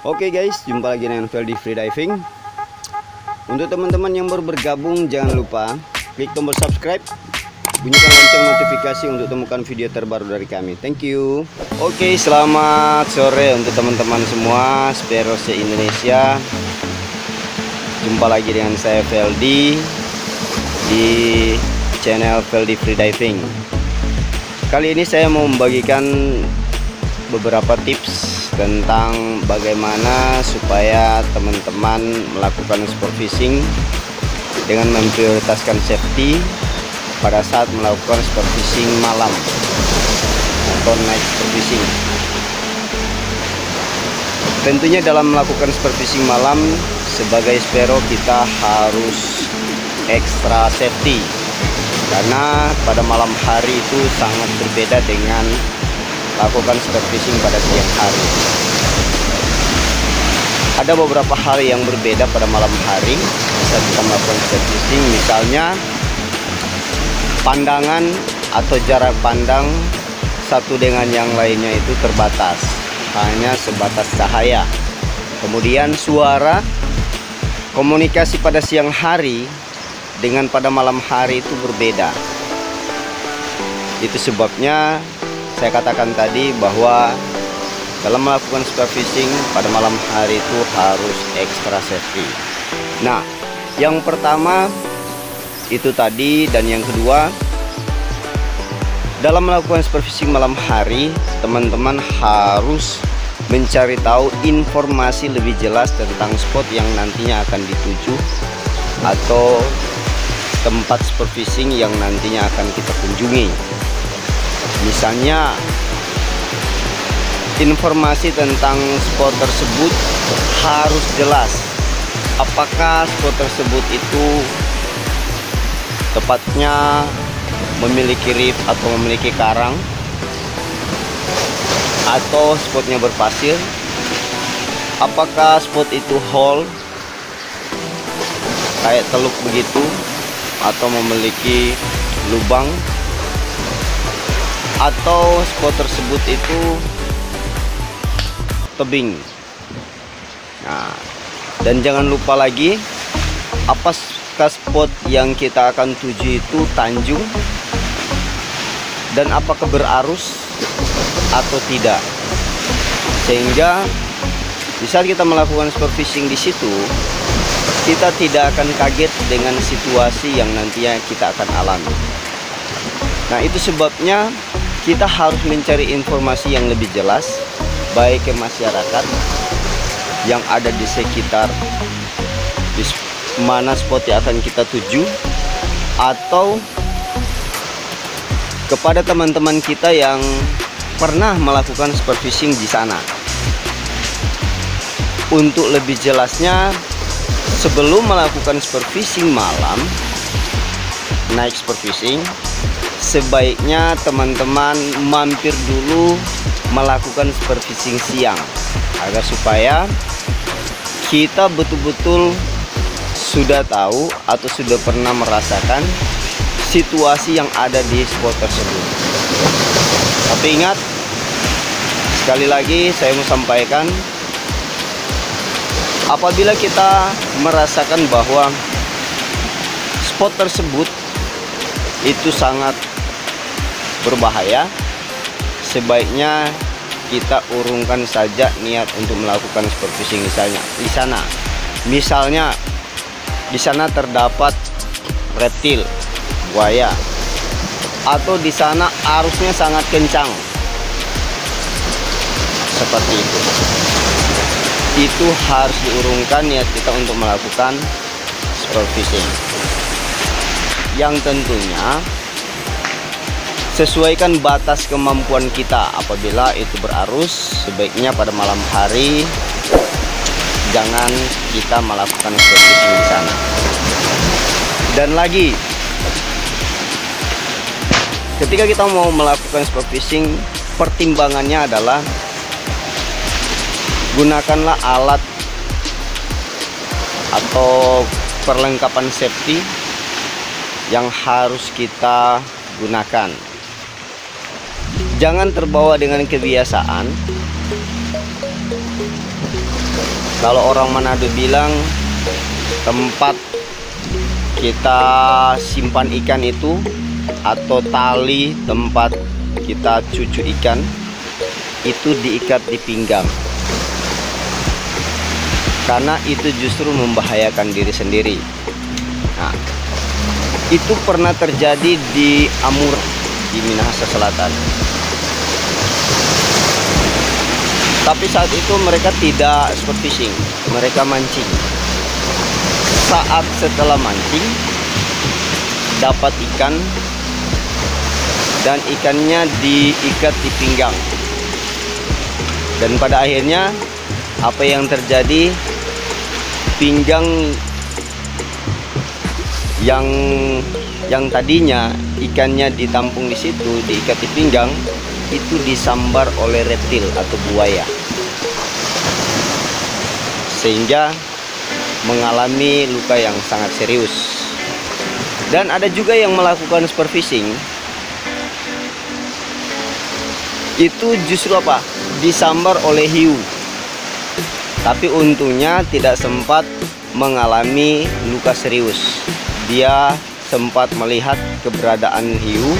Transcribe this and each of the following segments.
Oke guys, jumpa lagi dengan Veldy Freediving. Untuk teman-teman yang baru bergabung, jangan lupa klik tombol subscribe, bunyikan lonceng notifikasi untuk temukan video terbaru dari kami. Thank you. Oke, selamat sore untuk teman-teman semua Spero se-Indonesia. Jumpa lagi dengan saya Veldy di channel Veldy Freediving. Kali ini saya mau membagikan beberapa tips tentang bagaimana supaya teman-teman melakukan sport fishing dengan memprioritaskan safety pada saat melakukan sport fishing malam atau night sport fishing. Tentunya dalam melakukan sport fishing malam sebagai Spero kita harus extra safety, karena pada malam hari itu sangat berbeda dengan lakukan sport fishing pada siang hari. Ada beberapa hal yang berbeda pada malam hari saat kita melakukan sport fishing, misalnya pandangan atau jarak pandang satu dengan yang lainnya itu terbatas, hanya sebatas cahaya. Kemudian suara, komunikasi pada siang hari dengan pada malam hari itu berbeda. Itu sebabnya saya katakan tadi bahwa dalam melakukan sport fishing pada malam hari itu harus extra safety. Nah, yang pertama itu tadi, dan yang kedua, dalam melakukan sport fishing malam hari teman-teman harus mencari tahu informasi lebih jelas tentang spot yang nantinya akan dituju atau tempat sport fishing yang nantinya akan kita kunjungi. Misalnya informasi tentang spot tersebut harus jelas. Apakah spot tersebut itu tepatnya memiliki reef atau memiliki karang, atau spotnya berpasir? Apakah spot itu hole kayak teluk begitu, atau memiliki lubang, atau spot tersebut itu tebing. Nah, dan jangan lupa lagi, apakah spot yang kita akan tuju itu tanjung, dan apakah berarus atau tidak, sehingga di saat kita melakukan sport fishing di situ kita tidak akan kaget dengan situasi yang nantinya kita akan alami. Nah, itu sebabnya kita harus mencari informasi yang lebih jelas, baik ke masyarakat yang ada di sekitar di mana spot yang akan kita tuju, atau kepada teman-teman kita yang pernah melakukan sport fishing di sana. Untuk lebih jelasnya, sebelum melakukan sport fishing malam, night sport fishing, sebaiknya teman-teman mampir dulu melakukan sport fishing siang, agar supaya kita betul-betul sudah tahu atau sudah pernah merasakan situasi yang ada di spot tersebut. Tapi ingat, sekali lagi saya mau sampaikan, apabila kita merasakan bahwa spot tersebut itu sangat berbahaya, sebaiknya kita urungkan saja niat untuk melakukan sport fishing di sana. Misalnya di sana terdapat reptil, buaya, atau di sana arusnya sangat kencang, seperti itu harus diurungkan niat kita untuk melakukan sport fishing. Yang tentunya sesuaikan batas kemampuan kita. Apabila itu berarus, sebaiknya pada malam hari jangan kita melakukan sport fishing di sana. Dan lagi, ketika kita mau melakukan sport fishing, pertimbangannya adalah gunakanlah alat atau perlengkapan safety yang harus kita gunakan. Jangan terbawa dengan kebiasaan Kalau orang Manado bilang tempat kita simpan ikan itu, atau tali tempat kita cucu ikan itu diikat di pinggang, karena itu justru membahayakan diri sendiri. Nah, itu pernah terjadi di Amur, di Minahasa Selatan. Tapi saat itu mereka tidak sport fishing, mereka mancing. Saat setelah mancing dapat ikan, dan ikannya diikat di pinggang. Dan pada akhirnya apa yang terjadi, pinggang yang tadinya ikannya ditampung di situ, diikat di pinggang, itu disambar oleh reptil atau buaya, sehingga mengalami luka yang sangat serius. Dan ada juga yang melakukan sport fishing, itu justru apa? Disambar oleh hiu. Tapi untungnya tidak sempat mengalami luka serius. Dia sempat melihat keberadaan hiu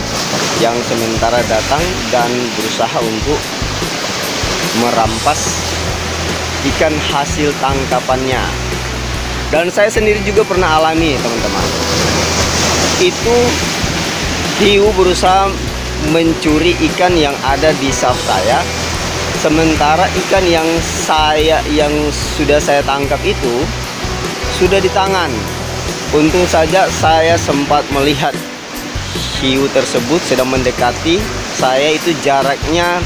yang sementara datang dan berusaha untuk merampas ikan hasil tangkapannya. Dan saya sendiri juga pernah alami, teman-teman. Itu hiu berusaha mencuri ikan yang ada di saf saya, sementara ikan yang sudah saya tangkap itu sudah di tangan. Untung saja saya sempat melihat hiu tersebut sedang mendekati saya, itu jaraknya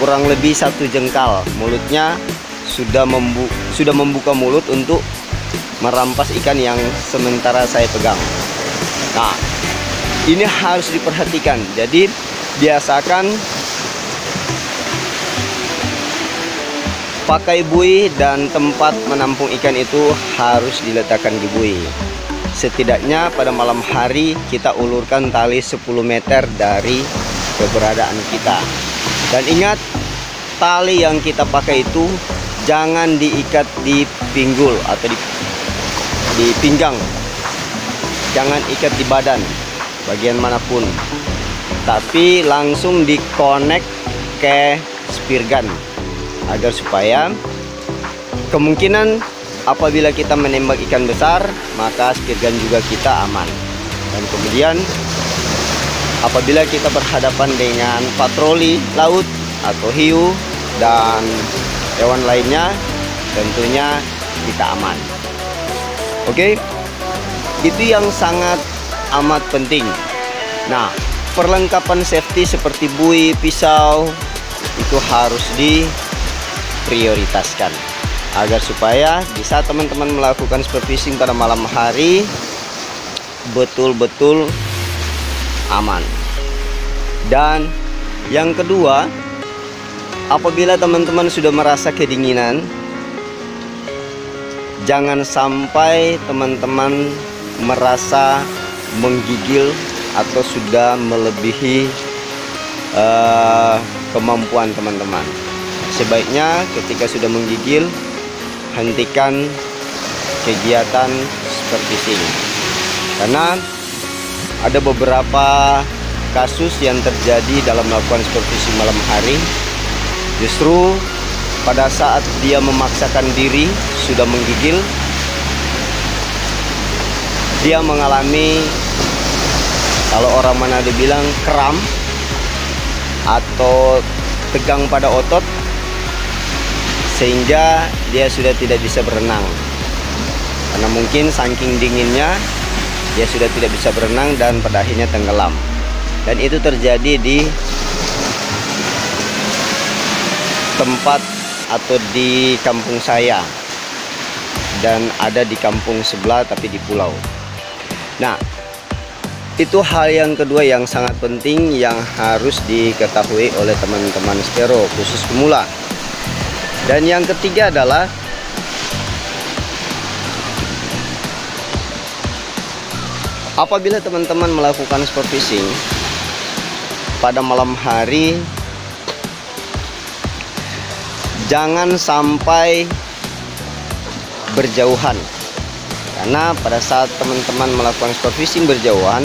kurang lebih 1 jengkal. Mulutnya sudah membuka mulut untuk merampas ikan yang sementara saya pegang. Nah, ini harus diperhatikan. Jadi biasakan pakai buoy, dan tempat menampung ikan itu harus diletakkan di buoy. Setidaknya pada malam hari kita ulurkan tali 10 meter dari keberadaan kita. Dan ingat, tali yang kita pakai itu jangan diikat di pinggul atau di pinggang. Jangan ikat di badan bagian manapun, tapi langsung dikonek ke spear gun, agar supaya kemungkinan apabila kita menembak ikan besar, maka spear gun juga kita aman. Dan kemudian apabila kita berhadapan dengan patroli laut atau hiu dan hewan lainnya, tentunya kita aman. Oke, itu yang sangat amat penting. Nah, perlengkapan safety seperti buoy, pisau itu harus diprioritaskan, agar supaya bisa teman-teman melakukan sport fishing pada malam hari betul-betul aman. Dan yang kedua, apabila teman-teman sudah merasa kedinginan, jangan sampai teman-teman merasa menggigil atau sudah melebihi kemampuan teman-teman. Sebaiknya ketika sudah menggigil, hentikan kegiatan sport fishing, karena ada beberapa kasus yang terjadi dalam melakukan sport fishing malam hari. Justru pada saat dia memaksakan diri sudah menggigil, dia mengalami, kalau orang Manado bilang, kram atau tegang pada otot, sehingga dia sudah tidak bisa berenang. Karena mungkin saking dinginnya dia sudah tidak bisa berenang dan pada akhirnya tenggelam. Dan itu terjadi di tempat atau di kampung saya, dan ada di kampung sebelah tapi di pulau. Nah, itu hal yang kedua yang sangat penting yang harus diketahui oleh teman-teman spero, khusus pemula. Dan yang ketiga adalah apabila teman-teman melakukan sport fishing pada malam hari, jangan sampai berjauhan. Karena pada saat teman-teman melakukan sport fishing berjauhan,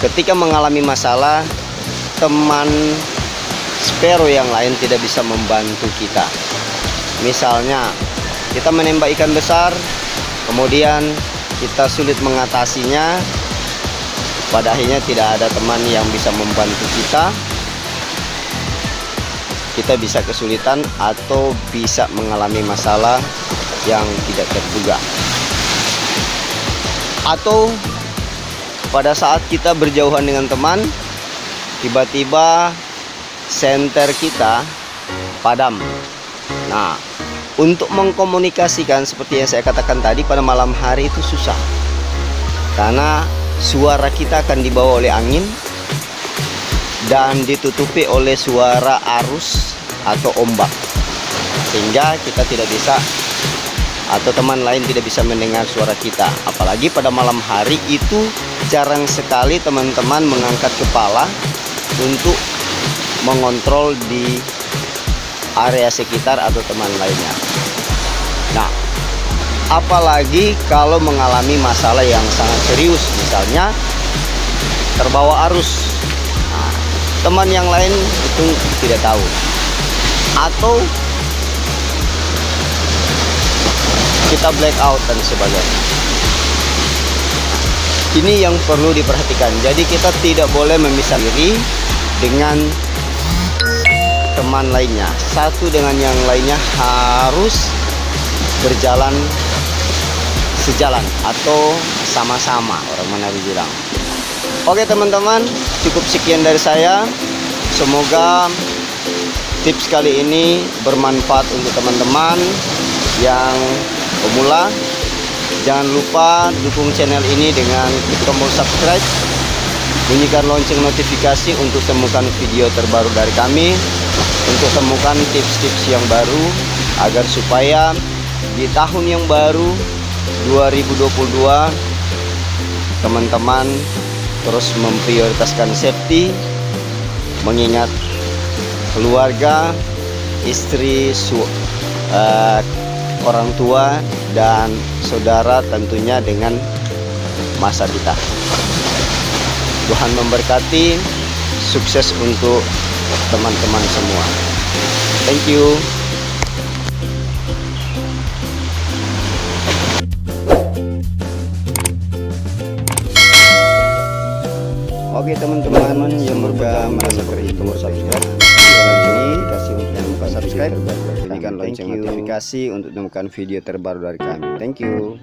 ketika mengalami masalah, teman spero yang lain tidak bisa membantu kita. Misalnya kita menembak ikan besar, kemudian kita sulit mengatasinya, pada akhirnya tidak ada teman yang bisa membantu kita bisa kesulitan atau bisa mengalami masalah yang tidak terduga. Atau pada saat kita berjauhan dengan teman, tiba-tiba senter kita padam. Nah, untuk mengkomunikasikan seperti yang saya katakan tadi, pada malam hari itu susah, karena suara kita akan dibawa oleh angin dan ditutupi oleh suara arus atau ombak, sehingga kita tidak bisa atau teman lain tidak bisa mendengar suara kita. Apalagi pada malam hari itu jarang sekali teman-teman mengangkat kepala untuk mengontrol di area sekitar atau teman lainnya. Nah, apalagi kalau mengalami masalah yang sangat serius, misalnya terbawa arus. Nah, teman yang lain itu tidak tahu, atau kita blackout dan sebagainya. Ini yang perlu diperhatikan. Jadi kita tidak boleh memisah diri dengan teman lainnya. Satu dengan yang lainnya harus berjalan sejalan atau sama-sama, orang Manado bilang. Oke teman-teman, cukup sekian dari saya. Semoga tips kali ini bermanfaat untuk teman-teman yang pemula. Jangan lupa dukung channel ini dengan klik tombol subscribe, bunyikan lonceng notifikasi untuk temukan video terbaru dari kami, untuk temukan tips-tips yang baru, agar supaya di tahun yang baru 2022 teman-teman terus memprioritaskan safety, mengingat keluarga, istri, orang tua dan saudara, tentunya dengan masa kita. Tuhan memberkati, sukses untuk teman-teman semua. Thank you. Oke teman-teman yang sudah merasa terhitung subscribe, kasih untuk yang buka subscribe, bunyikan lonceng notifikasi untuk menemukan video terbaru dari kami. Thank you.